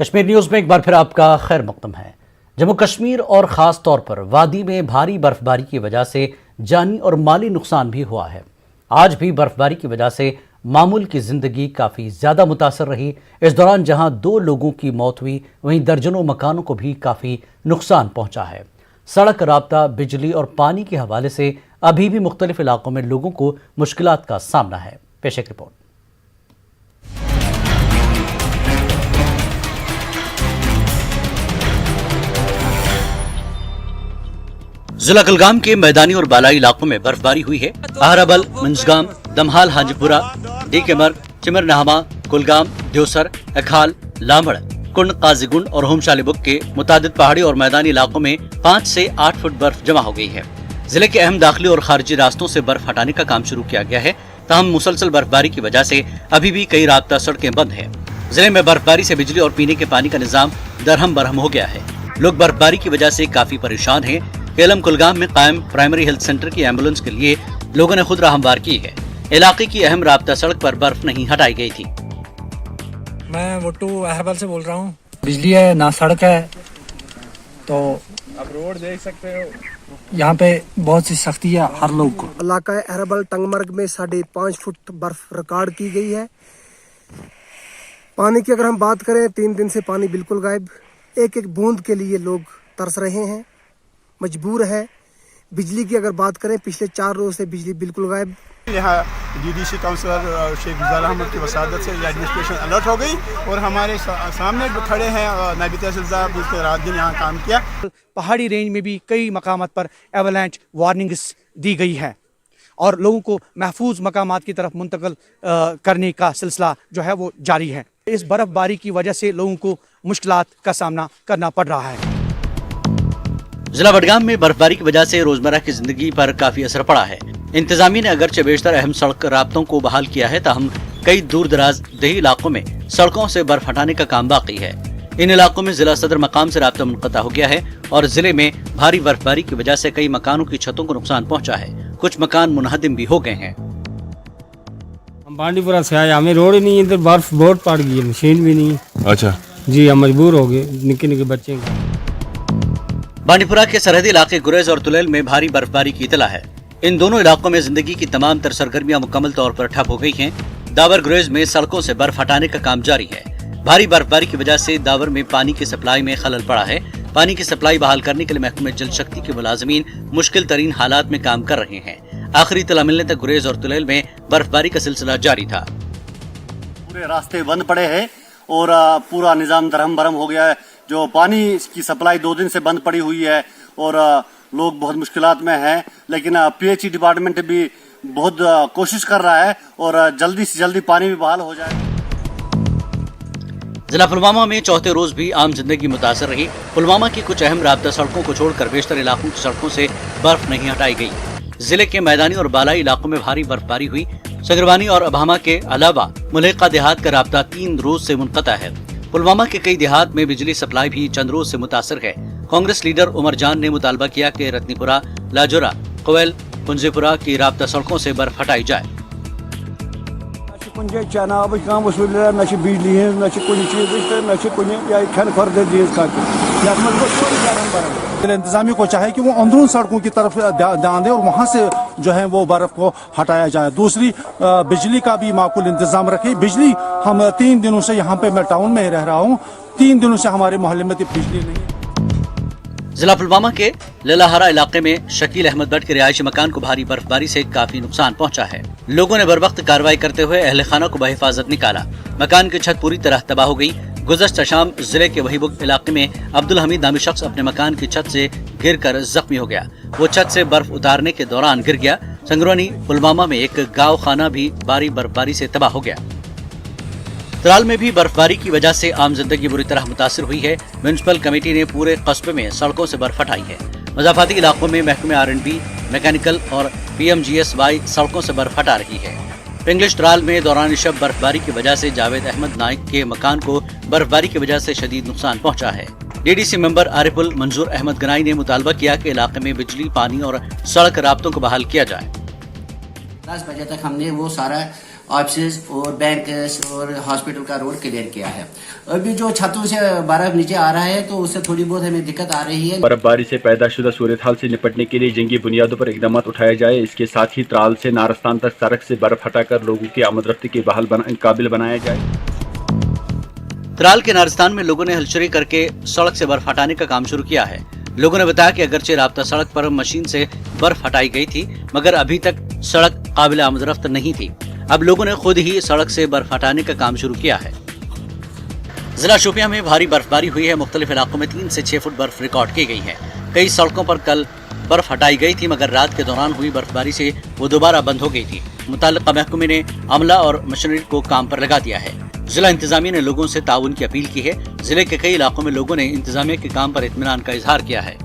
Kashmir news میں ایک بار پھر آپ کا خیر مقدم ہے۔ جموں کشمیر اور خاص طور پر وادی میں بھاری برف باری کی وجہ سے جانی اور مالی نقصان بھی ہوا ہے۔ آج بھی برف باری کی وجہ سے معمول کی زندگی کافی زیادہ متاثر رہی۔ اس دوران جہاں 2 لوگوں کی موت ہوئی، وہیں درجنوں مکانوں کو بھی کافی نقصان پہنچا ہے۔ سڑک رابطہ، بجلی اور پانی کے حوالے سے ابھی بھی مختلف علاقوں میں لوگوں کو مشکلات کا سامنا ہے۔ پیش ایک رپورٹ۔ ضلع کلگام کے میدانی اور بالائی علاقوں میں برف باری ہوئی ہے۔ اہربل، منجگام، دمہال، حاجی پورہ، ڈی کے مرگ، چمر نہما، کلگام، دیوسر، اکھال، لامڑ، کنڈ، قاضی گنڈ اور ہوم شالی بک کے متعدد پہاڑی اور میدانی علاقوں میں 5 سے 8 فٹ برف جمع ہو گئی ہے۔ ضلع کے اہم داخلی اور خارجی راستوں سے برف ہٹانے کا کام شروع کیا گیا ہے، تاہم مسلسل برف باری کی وجہ سے ابھی بھی کئی رابطہ سڑکیں بند ہیں۔ ضلع میں برف باری سے بجلی اور پینے کے پانی کا نظام درہم برہم ہو گیا ہے۔ لوگ برف باری کی وجہ سے کافی پریشان ہیں۔ کیلم کلگام میں قائم پرائمری ہیلتھ سینٹر کی ایمبولنس کے لیے لوگوں نے خود راہ ہموار کی ہے۔ علاقے کی اہم رابطہ سڑک پر برف نہیں ہٹائی گئی تھی۔ میں وٹو اہربل سے بول رہا ہوں۔ بجلی ہے نہ سڑک ہے، تو اب روڈ دیکھ سکتے ہو، یہاں پہ بہت سی سختی ہے ہر لوگ کو۔ علاقہ اہربل ٹنگ مرگ میں 5.5 فٹ برف ریکارڈ کی گئی ہے۔ پانی کی اگر ہم بات کریں، 3 دن سے پانی بالکل غائب، ایک ایک بوند کے لیے لوگ ترس رہے ہیں، مجبور ہے۔ بجلی کی اگر بات کریں، پچھلے 4 روز سے بجلی بالکل غائب۔ یہاں ڈی ڈی سی کاؤنسلر شیخ گلزار احمد کی وسادت سے یہ ایڈمنسٹریشن الرٹ ہو گئی اور ہمارے سامنے جو کھڑے ہیں نائب تحصیل صاحب، اس نے رات دن یہاں کام کیا۔ پہاڑی رینج میں بھی کئی مقامات پر ایولانچ وارننگز دی گئی ہے اور لوگوں کو محفوظ مقامات کی طرف منتقل کرنے کا سلسلہ جو ہے وہ جاری ہے۔ اس برف باری کی وجہ سے لوگوں کو مشکلات کا سامنا کرنا پڑ رہا ہے۔ ضلع بڈگام میں برف باری کی وجہ سے روزمرہ کی زندگی پر کافی اثر پڑا ہے۔ انتظامیہ نے اگرچہ بیشتر اہم سڑک رابطوں کو بحال کیا ہے، تاہم کئی دور دراز دیہی علاقوں میں سڑکوں سے برف ہٹانے کا کام باقی ہے۔ ان علاقوں میں ضلع صدر مقام سے رابطہ منقطع ہو گیا ہے اور ضلع میں بھاری برف باری کی وجہ سے کئی مکانوں کی چھتوں کو نقصان پہنچا ہے۔ کچھ مکان منہدم بھی ہو گئے ہیں۔ ہم بانڈی پورہ سے آئے، ہمیں روڈ ہی نہیں، ادھر برف بہت پڑ گئی ہے، مشین بھی نہیں۔ اچھا جی ہم مجبور ہو گئے، نکے نکے بچے ہیں۔ بانڈی پورہ کے سرحدی علاقے گریز اور تلیل میں بھاری برف باری کی اطلاع ہے۔ ان دونوں علاقوں میں زندگی کی تمام تر سرگرمیاں مکمل طور پر ٹھپ ہو گئی ہیں۔ داور گریز میں سڑکوں سے برف ہٹانے کا کام جاری ہے۔ بھاری برف باری کی وجہ سے داور میں پانی کی سپلائی میں خلل پڑا ہے۔ پانی کی سپلائی بحال کرنے کے لیے محکمہ جل شکتی کے ملازمین مشکل ترین حالات میں کام کر رہے ہیں۔ آخری اطلاع ملنے تک گریز اور تلیل میں برف باری کا سلسلہ جاری تھا۔ پورے راستے بند پڑے ہیں اور پورا نظام درہم برہم ہو گیا ہے۔ جو پانی کی سپلائی 2 دن سے بند پڑی ہوئی ہے اور لوگ بہت مشکلات میں ہیں، لیکن پی ایچ ای ڈپارٹمنٹ بھی بہت کوشش کر رہا ہے اور جلدی سے جلدی پانی بھی بحال ہو جائے۔ ضلع پلوامہ میں چوتھے روز بھی عام زندگی متاثر رہی۔ پلوامہ کی کچھ اہم رابطہ سڑکوں کو چھوڑ کر بیشتر علاقوں کی سڑکوں سے برف نہیں ہٹائی گئی۔ ضلع کے میدانی اور بالائی علاقوں میں بھاری برف باری ہوئی۔ سنگروانی اور ابہامہ کے علاوہ ملحقہ دیہات کا رابطہ 3 روز سے منقطع ہے۔ پلوامہ کے کئی دیہات میں بجلی سپلائی بھی چند روز سے متاثر ہے۔ کانگریس لیڈر عمر جان نے مطالبہ کیا کہ رتنی پورہ، لاجورا، کویل، پنجے پورہ کی رابطہ سڑکوں سے برف ہٹائی جائے۔ انتظامیہ کو چاہے کہ وہ اندرون سڑکوں کی طرف دھیان دے اور وہاں سے جو ہے وہ برف کو ہٹایا جائے۔ دوسری، بجلی کا بھی معقول انتظام رکھے۔ بجلی ہم 3 دنوں سے یہاں پہ میں ٹاؤن میں ہی رہ رہا ہوں، 3 دنوں سے ہمارے محلے میں بجلی نہیں۔ ضلع پلوامہ کے للہارا علاقے میں شکیل احمد بٹ کے رہائشی مکان کو بھاری برف باری سے کافی نقصان پہنچا ہے۔ لوگوں نے بروقت کارروائی کرتے ہوئے اہل خانہ کو بحفاظت نکالا۔ مکان کی چھت پوری طرح تباہ ہو گئی۔ گزشتہ شام ضلع کے وہی بک علاقے میں عبدالحمید نامی شخص اپنے مکان کی چھت سے گر کر زخمی ہو گیا۔ وہ چھت سے برف اتارنے کے دوران گر گیا۔ سنگرونی پلوامہ میں ایک گاؤں خانہ بھی بھاری برف باری سے تباہ ہو گیا۔ ترال میں بھی برف باری کی وجہ سے عام زندگی بری طرح متاثر ہوئی ہے۔ میونسپل کمیٹی نے پورے قصبے میں سڑکوں سے برف ہٹائی ہے۔ مضافاتی علاقوں میں محکمہ R&B، میکینیکل اور PMGSY سڑکوں سے برف ہٹا رہی ہے۔ پنگلش ترال میں دوران شب برف باری کی وجہ سے جاوید احمد نائک کے مکان کو برف باری کی وجہ سے شدید نقصان پہنچا ہے۔ DDC ممبر عارف المنظور احمد گنائی نے مطالبہ کیا کہ علاقے میں بجلی، پانی اور سڑک رابطوں کو بحال کیا جائے۔ 10 बजे तक हमने वो सारा ऑफिस और बैंक और हॉस्पिटल का रोड क्लियर किया है। अभी जो छतों से बर्फ नीचे आ रहा है तो उससे थोड़ी बहुत हमें दिक्कत आ रही है। बर्फबारी से पैदा शुदा सूरत हाल से निपटने के लिए जंगी बुनियादों पर इकदाम उठाए जाए। इसके साथ ही त्राल से नारस्तान तक सड़क से बर्फ हटाकर लोगों की आमदरफ्ती के काबिल बनाया जाए। त्राल के नारस्तान में लोगों ने हलचरी करके सड़क से बर्फ हटाने का काम शुरू किया है। लोगों ने बताया कि अगरचे राब्ता सड़क पर मशीन से बर्फ हटाई गई थी, मगर अभी तक सड़क काबिल आमदरफ्त नहीं थी। अब लोगों ने खुद ही सड़क से बर्फ हटाने का काम शुरू किया है। जिला शोपियां में भारी बर्फबारी हुई है। मुख्तलिफ इलाकों में 3 से 6 फुट बर्फ रिकॉर्ड की गई है। कई सड़कों पर कल बर्फ हटाई गई थी, मगर रात के दौरान हुई बर्फबारी से वो दोबारा बंद हो गई थी। मुताल्लिका महकमे ने अमला और मशीनरी को काम पर लगा दिया है। जिला इंतजामिया ने लोगों से ताउन की अपील की है। जिले के कई इलाकों में लोगों ने इंतजामिया के काम पर इत्मीनान का इजहार किया है।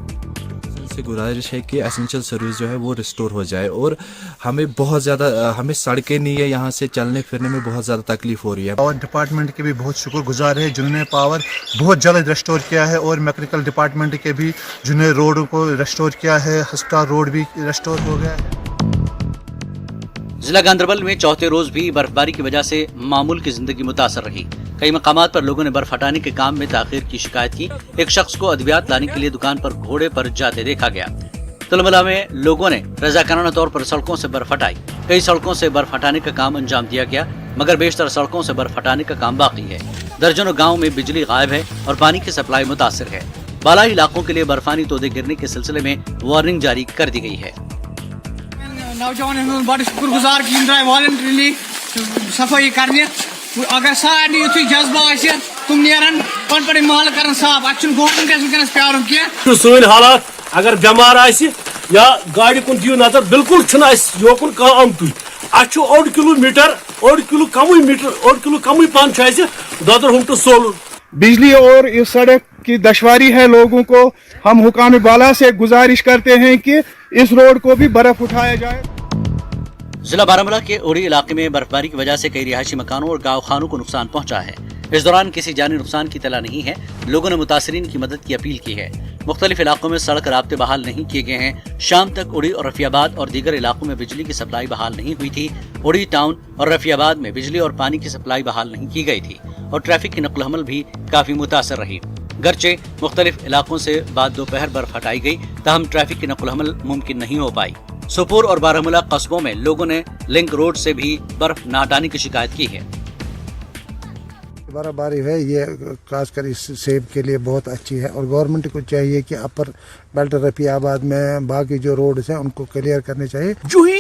से गुजारिश है कि एसेंशियल सर्विस जो है वो रिस्टोर हो जाए और हमें बहुत ज़्यादा हमें सड़कें नहीं है, यहाँ से चलने फिरने में बहुत ज़्यादा तकलीफ हो रही है। पावर डिपार्टमेंट के भी बहुत शुक्रगुजार है जिन्होंने पावर बहुत जल्द रेस्टोर किया है और मैकेनिकल डिपार्टमेंट के भी जिन्होंने रोड को रेस्टोर किया है। हस्पताल रोड भी रेस्टोर हो गया है। जिला गांधरबल में चौथे रोज भी बर्फबारी की वजह से मामूल की जिंदगी मुतासर रही। कई मकामात पर लोगों ने बर्फ हटाने के काम में ताखीर की शिकायत की। एक शख्स को अद्वियात लाने के लिए दुकान पर घोड़े पर जाते देखा गया। तुलमला में लोगों ने रजाकाराना तौर पर सड़कों से बर्फ हटाई। कई सड़कों से बर्फ हटाने का काम अंजाम दिया गया, मगर बेशतर सड़कों से बर्फ हटाने का काम बाकी है। दर्जनों गाँव में बिजली गायब है और पानी की सप्लाई मुतासर है। बालाई इलाकों के लिए बर्फानी तोदे गिरने के सिलसिले में वार्निंग जारी कर दी गई है। नौजवान बड़े शुक्रगुजार कि द्राय वॉलंटरीली सफाई करने। अगर सारे युथु जज्बा आसे तुम नेरन पन पड़े महल करन साफ अच्छन गवर्नमेंट वनकस प्यारुन के सोन हालात अगर बेमार आसि या गाड़ी कुन दियो नजर बिल्कुल छन आस योकुन का आमतु अच्छु 8 किलोमीटर 8 किलो कम पान छाइसे दादर हम तो सोल बिजली और इस सड़क की दुश्वारी है लोगों को। हम हुकाम बाला से गुजारिश करते हैं कि इस रोड को भी बर्फ उठाया जाए। जिला बारामूला के उड़ी इलाके में बर्फबारी की वजह से कई रिहायशी मकानों और गाँव खानों को नुकसान पहुंचा है। इस दौरान किसी जानी नुकसान की तला नहीं है। लोगों ने मुतासरीन की मदद की अपील की है। मुख्तलिफ इलाकों में सड़क राब्ते बहाल नहीं किए गए हैं। शाम तक उड़ी और रफियाबाद और दीगर इलाकों में बिजली की सप्लाई बहाल नहीं हुई थी। उड़ी टाउन और रफियाबाद में बिजली और पानी की सप्लाई बहाल नहीं की गई थी और ट्रैफिक की नक्ल हमल भी काफी मुतासर रही। गर्चे मुख्तलिफ इलाकों से बाद दोपहर बर्फ हटाई गई, ताहम ट्रैफिक की नक्ल हमल मुमकिन नहीं हो पाई। सोपोर और बारामूला कस्बों में लोगों ने लिंक रोड से भी बर्फ न हटाने की शिकायत की है। बर्फबारी है ये खासकर इस सेब के लिए बहुत अच्छी है और गवर्नमेंट को चाहिए कि अपर बेल्ट रफियाबाद में बाकी जो रोड्स हैं उनको क्लियर करने चाहिए। जो ही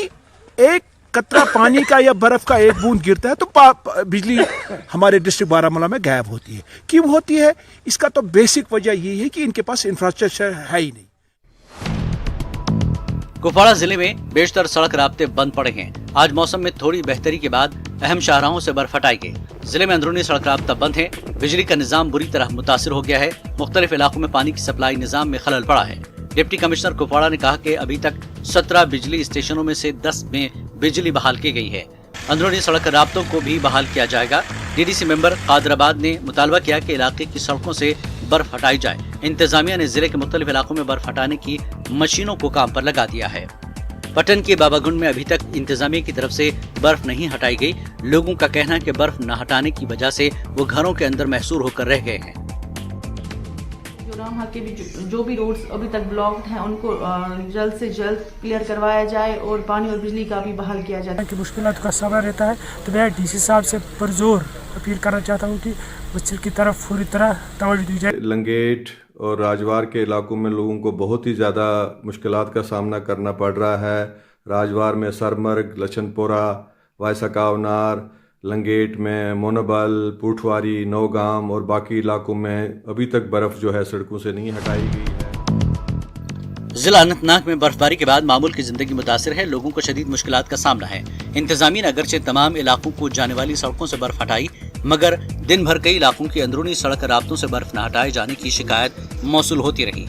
एक कतरा पानी का या बर्फ का एक बूंद गिरता है तो बिजली हमारे डिस्ट्रिक्ट बारामूला में गायब होती है। क्यों होती है? इसका तो बेसिक वजह यही है कि इनके पास इंफ्रास्ट्रक्चर है ही नहीं। कुपवाड़ा जिले में बेशतर सड़क राब्ते बंद पड़े हैं। आज मौसम में थोड़ी बेहतरी के बाद अहम शाहराहों से बर्फ हटाई गई। जिले में अंदरूनी सड़क राब्ता बंद है। बिजली का निजाम बुरी तरह मुतासिर हो गया है। मुख्तलिफ इलाकों में पानी की सप्लाई निजाम में खलल पड़ा है। डिप्टी कमिश्नर कुपवाड़ा ने कहा कि अभी तक 17 बिजली स्टेशनों में से 10 में बिजली बहाल की गई है। अंदरूनी सड़क राब्तों को भी बहाल किया जाएगा। डीडीसी मेंबर कादराबाद ने मुतालबा किया कि इलाके की सड़कों से बर्फ हटाई जाए। इंतजामिया ने जिले के मुख्तलिफ इलाकों में बर्फ हटाने की मशीनों को काम पर लगा दिया है। पटन के बाबागुंड में अभी तक इंतजामिया की तरफ से बर्फ नहीं हटाई गई। लोगों का कहना है कि बर्फ न हटाने की वजह से वो घरों के अंदर महसूर होकर रह गए हैं। के भी जो भी रोड्स अभी तक ब्लॉक्ड हैं उनको जल्द से जल्द क्लियर करवाया जाए और पानी और बिजली का भी बहाल किया जाए। कि मुश्किलात का सामना रहता है तो मैं डीसी साहब से पुरजोर अपील करना चाहता हूँ कि बच्चे की तरफ पूरी तरह तवज्जो दी जाए। लंगेट और राजवार के इलाकों में लोगों को बहुत ही ज़्यादा मुश्किलात का सामना करना पड़ रहा है। राजवार में सरमर्ग, लछनपुरा, वायसकावनार, लंगेट में मोनोबल, पुठवारी, नौगाम और बाकी इलाकों में अभी तक बर्फ जो है सड़कों से नहीं हटाई गई है। जिला अनंतनाग में बर्फबारी के बाद मामूल की जिंदगी मुतासिर है। लोगों को शदीद मुश्किलात का सामना है। इंतजामिया ने अगरचे तमाम इलाकों को जाने वाली सड़कों से बर्फ हटाई, मगर दिन भर कई इलाकों की अंदरूनी सड़क राब्तों से बर्फ न हटाए जाने की शिकायत मौसूल होती रही।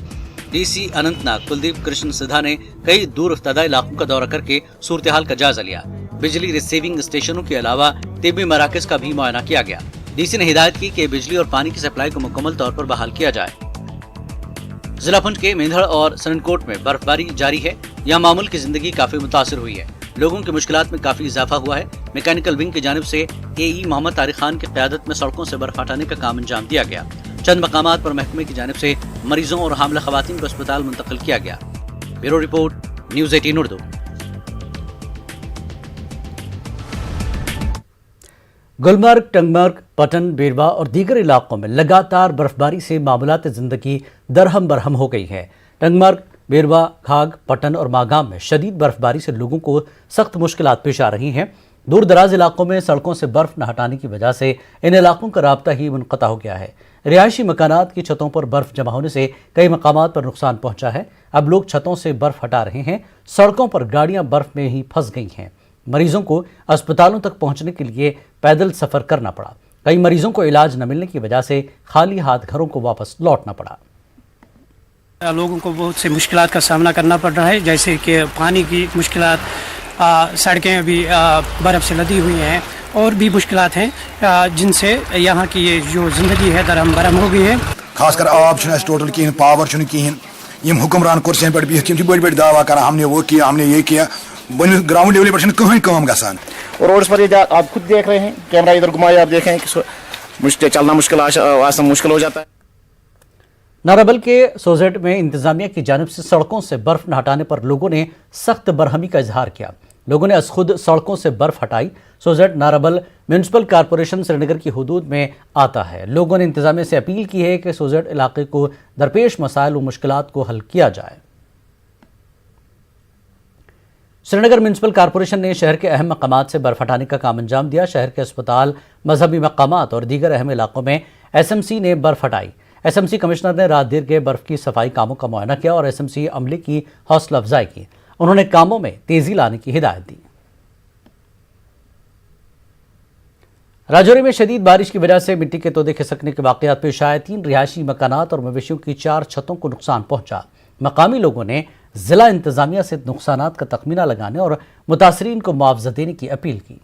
डीसी अनंतनाग कुलदीप कृष्ण सिद्धा ने कई दूर अफ्तादा इलाकों का दौरा करके सूरत हाल का जायजा लिया। बिजली रिसीविंग स्टेशनों के अलावा तिब्बी मराकज का भी मुआयना किया गया। डीसी ने हिदायत की कि बिजली और पानी की सप्लाई को मुकम्मल तौर पर बहाल किया जाए। जिला पुंछ के मेंढड़ और सननकोट में बर्फबारी जारी है। यहाँ मामूल की जिंदगी काफी मुतासिर हुई है। लोगों की मुश्किलात में काफी इजाफा हुआ है। मैकेनिकल विंग की जानिब से AE मोहम्मद तारिक खान की क़यादत में सड़कों से बर्फ हटाने का काम अंजाम दिया गया। चंद मकामात पर महकमे की जानिब से मरीजों और हामला खवातीन को अस्पताल मुंतकिल किया गया। Bureau report, news 18 Urdu. Gulmarg, Tangmarg, Pattan, Beerwah और दीगर इलाकों में लगातार बर्फबारी से मामूलात ज़िंदगी दरहम बरहम हो गई है। टंगमर्ग, बेरवा, खाग, पटन और मागाम में शदीद बर्फबारी से लोगों को सख्त मुश्किलात पेश आ रही हैं। दूर दराज इलाकों में सड़कों से बर्फ न हटाने की वजह से इन इलाकों का राब्ता ही मुनक़ता हो गया है। रिहायशी मकानात की छतों पर बर्फ जमा होने से कई मकामात पर नुकसान पहुंचा है। अब लोग छतों से बर्फ हटा रहे हैं। सड़कों पर गाड़ियां बर्फ में ही फंस गई हैं। मरीजों को अस्पतालों तक पहुंचने के लिए पैदल सफर करना पड़ा। कई मरीजों को इलाज न मिलने की वजह से खाली हाथ घरों को वापस लौटना पड़ा। लोगों को बहुत से मुश्किलात का सामना करना पड़ रहा है, जैसे कि पानी की मुश्किलात, सड़कें अभी बर्फ़ से लदी हुई हैं और भी मुश्किलात हैं जिनसे यहाँ की ये जो ज़िंदगी है दरहम बरहम हो गई है। खासकर आब टोटल कहीं, पावर कहीं, यम हुक्मरान कुर्सियों पर बिहत बड़ी बड़ी दावा कर हमने वो किया, हमने ये किया, ग्राउंड लेवल पर कहीं काम गसान। और रोड्स पर आप खुद देख रहे हैं, कैमरा इधर घुमाए, आप देखें कि चलना मुश्किल हो जाता है। नाराबल के सोजेट में इंतजामिया की जानिब से सड़कों से बर्फ न हटाने पर लोगों ने सख्त बरहमी का इजहार किया। लोगों ने खुद सड़कों से बर्फ हटाई। सोजेट नाराबल म्यूनसिपल कॉरपोरेशन श्रीनगर की हुदूद में आता है। लोगों ने इंतजामिया से अपील की है कि सोजेट इलाके को दरपेश मसाइल व मुश्किलात को हल किया जाए। श्रीनगर म्यूनसिपल कॉरपोरेशन ने शहर के अहम मकामात से बर्फ हटाने का काम अंजाम दिया। शहर के अस्पताल, मजहबी मकामात और दीगर अहम इलाकों में SMC ने बर्फ हटाई। SMC कमिश्नर ने रात देर के बर्फ की सफाई कामों का मुआयना किया और SMC अमले की हौसला अफजाई की। उन्होंने कामों में तेजी लाने की हिदायत दी। राजौरी में शदीद बारिश की वजह से मिट्टी के तोदे खिसकने के वाकयात पेश आए। 3 रिहायशी मकानात और मवेशियों की 4 छतों को नुकसान पहुंचा। मकामी लोगों ने जिला इंतजामिया से नुकसानात का तखमीना लगाने और मुतासरीन को मुआवजा देने की अपील की।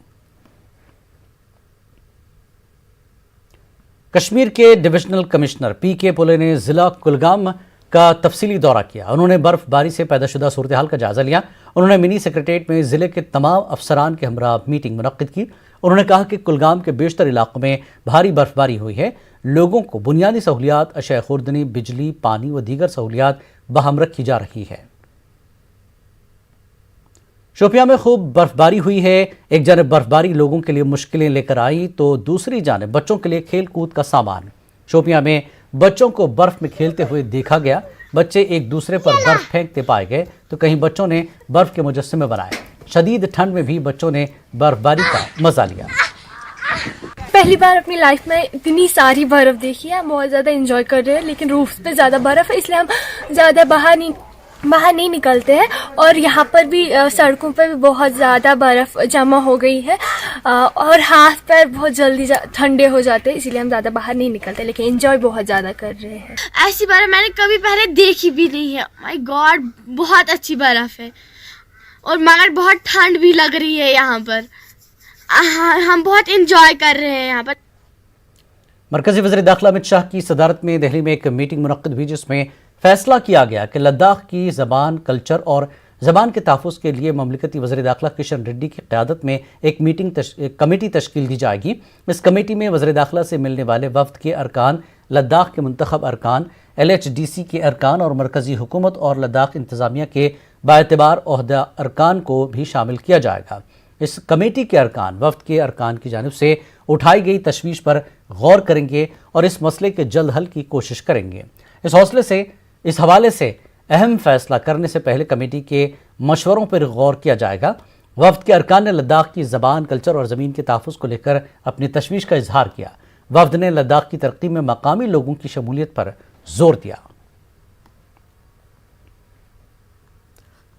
कश्मीर के डिविजनल कमिश्नर PK पुले ने जिला कुलगाम का तफसीली दौरा किया। उन्होंने बर्फबारी से पैदाशुदा सूरत हाल का जायजा लिया। उन्होंने मिनी सेक्रेटेरिएट में जिले के तमाम अफसरान के हमरा मीटिंग मुनक्किद की। उन्होंने कहा कि कुलगाम के बेशतर इलाकों में भारी बर्फबारी हुई है। लोगों को बुनियादी सहूलियात, अशया खुर्दनी, बिजली, पानी व दीगर सहूलियात बहाम रखी जा रही है। शोपियां में खूब बर्फबारी हुई है। एक जानब बर्फबारी लोगों के लिए मुश्किलें लेकर आई तो दूसरी जानब बच्चों के लिए खेल कूद का सामान। शोपियां में बच्चों को बर्फ में खेलते हुए देखा गया। बच्चे एक दूसरे पर बर्फ फेंकते पाए गए तो कहीं बच्चों ने बर्फ के मुजस्समे बनाए। शदीद ठंड में भी बच्चों ने बर्फबारी का मजा लिया। पहली बार अपनी लाइफ में इतनी सारी बर्फ देखी है, बहुत ज़्यादा एंजॉय कर रहे हैं, लेकिन रूफ पे ज़्यादा बर्फ है इसलिए हम ज़्यादा बाहर नहीं निकलते हैं। और यहाँ पर भी सड़कों पर भी बहुत ज़्यादा बर्फ़ जमा हो गई है और हाथ पैर बहुत जल्दी ठंडे हो जाते हैं, इसीलिए हम ज़्यादा बाहर नहीं निकलते, लेकिन एंजॉय बहुत ज़्यादा कर रहे हैं। ऐसी बर्फ़ मैंने कभी पहले देखी भी नहीं है। माय गॉड, बहुत अच्छी बर्फ़ है और मगर बहुत ठंड भी लग रही है यहाँ पर। हम बहुत एंजॉय कर रहे हैं यहाँ पर। मरकजी वज़ीर दाखिला अमित शाह की सदारत में दिल्ली में एक मीटिंग मुनक्किद हुई जिसमें फैसला किया गया कि लद्दाख की ज़बान, कल्चर और ज़बान के तहफ़्फ़ुज़ के लिए ममलिकती वज़ीर दाखिला किशन रेड्डी की क़यादत में एक कमेटी तश्कील दी जाएगी। इस कमेटी में वज़ीर दाखिला से मिलने वाले वफ़द के अरकान, लद्दाख के मुंतखब अरकान, LHDC के अरकान और मरकज़ी हुकूमत और लद्दाख इंतज़ामिया के बाएतबार ओहदा अरकान को भी शामिल किया जाएगा। इस कमेटी के अरकान वफ़द के अरकान की जानिब से उठाई गई तशवीश पर गौर करेंगे और इस मसले के जल्द हल की कोशिश करेंगे। इस हवाले से अहम फैसला करने से पहले कमेटी के मशवरों पर गौर किया जाएगा। वफ़द के अरकान ने लद्दाख की ज़बान, कल्चर और ज़मीन के तहफ़्फ़ुज़ को लेकर अपनी तशवीश का इजहार किया। वफ़द ने लद्दाख की तरक्की में मकामी लोगों की शमूलियत पर जोर दिया।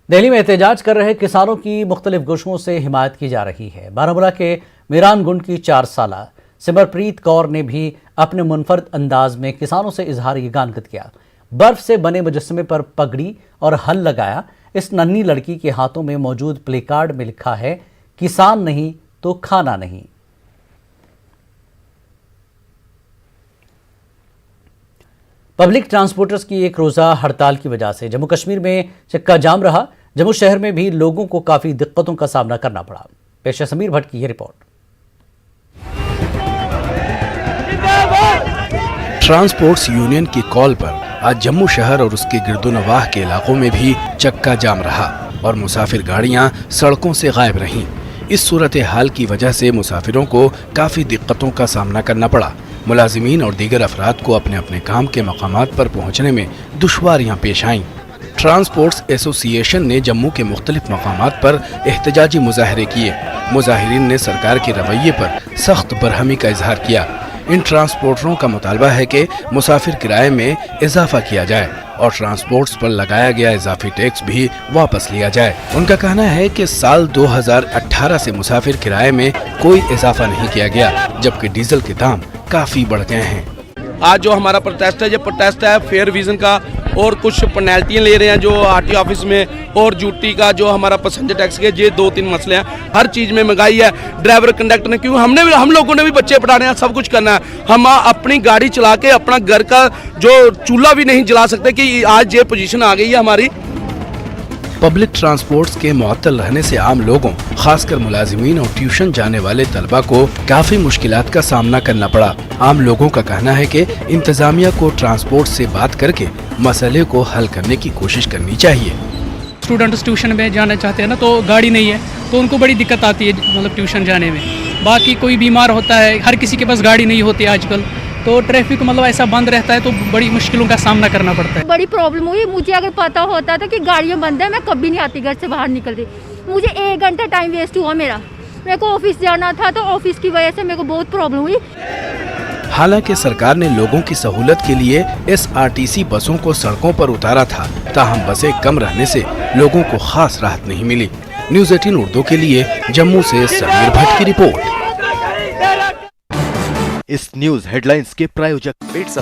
दिल्ली में एहतजाज कर रहे किसानों की मुख्तलिफ गोशों से हिमायत की जा रही है। बारामूला के मीरान गुंड की 4 साला सिमरप्रीत कौर ने भी अपने मुनफरद अंदाज में किसानों से इजहार यगानत किया। बर्फ से बने मुजस्समे पर पगड़ी और हल लगाया। इस नन्ही लड़की के हाथों में मौजूद प्ले कार्ड में लिखा है, किसान नहीं तो खाना नहीं। पब्लिक ट्रांसपोर्टर्स की एक रोज़ा हड़ताल की वजह से जम्मू कश्मीर में चक्का जाम रहा। जम्मू शहर में भी लोगों को काफी दिक्कतों का सामना करना पड़ा। पेश है समीर भट्ट की ये रिपोर्ट। ट्रांसपोर्ट्स यूनियन की कॉल पर आज जम्मू शहर और उसके गिरदोनवाह के इलाकों में भी चक्का जाम रहा और मुसाफिर गाड़ियां सड़कों से गायब रहीं। इस सूरत हाल की वजह से मुसाफिरों को काफ़ी दिक्कतों का सामना करना पड़ा। मुलाजिमीन और दीगर अफराद को अपने अपने काम के मकामात पर पहुँचने में दुश्वारियाँ पेश आईं। ट्रांसपोर्ट्स एसोसिएशन ने जम्मू के मुख्तलिफ मकामात पर एहतजाजी मुजाहरे किए। मुजाहिरीन ने सरकार के रवैये पर सख्त बरहमी का इजहार किया। इन ट्रांसपोर्टरों का मुतालबा है कि मुसाफिर किराए में इजाफा किया जाए और ट्रांसपोर्ट्स पर लगाया गया इजाफी टैक्स भी वापस लिया जाए। उनका कहना है कि साल 2018 से मुसाफिर किराए में कोई इजाफा नहीं किया गया, जबकि डीजल के दाम काफी बढ़ गए हैं। आज जो हमारा प्रोटेस्ट है, ये प्रोटेस्ट है फेयर विजन का और कुछ पेनल्टियाँ ले रहे हैं जो आरटी ऑफिस में, और ड्यूटी का जो हमारा पैसेंजर टैक्स के, ये 2-3 मसले हैं। हर चीज़ में महंगाई है। ड्राइवर कंडक्टर ने, क्यों हम लोगों ने भी बच्चे पढ़ाने हैं, सब कुछ करना है। हम अपनी गाड़ी चला के अपना घर का जो चूल्हा भी नहीं जला सकते कि आज ये पोजीशन आ गई है हमारी। पब्लिक ट्रांसपोर्ट्स के मुअत्तल रहने से आम लोगों, खासकर मुलाजिमीन और ट्यूशन जाने वाले तलबा को काफी मुश्किलात का सामना करना पड़ा। आम लोगों का कहना है कि इंतजामिया को ट्रांसपोर्ट से बात करके मसले को हल करने की कोशिश करनी चाहिए। स्टूडेंट्स ट्यूशन में जाना चाहते हैं ना, तो गाड़ी नहीं है तो उनको बड़ी दिक्कत आती है मतलब ट्यूशन जाने में। बाकी कोई बीमार होता है, हर किसी के पास गाड़ी नहीं होती आजकल, तो ट्रैफिक मतलब ऐसा बंद रहता है तो बड़ी मुश्किलों का सामना करना पड़ता है। बड़ी प्रॉब्लम हुई मुझे। अगर पता होता था कि गाड़ियाँ बंद है, मैं कभी नहीं आती घर से बाहर निकलती। मुझे 1 घंटा टाइम वेस्ट हुआ मेरा। मेरे को ऑफिस जाना था तो ऑफिस की वजह से मेरे को बहुत प्रॉब्लम हुई। हालांकि सरकार ने लोगों की सहूलत के लिए SRTC बसों को सड़कों पर उतारा था, ताहम बसें कम रहने से लोगों को खास राहत नहीं मिली। न्यूज़ 18 उर्दू के लिए जम्मू से समीर भट्ट की रिपोर्ट। इस न्यूज हेडलाइंस के प्रायोजक पेट सफा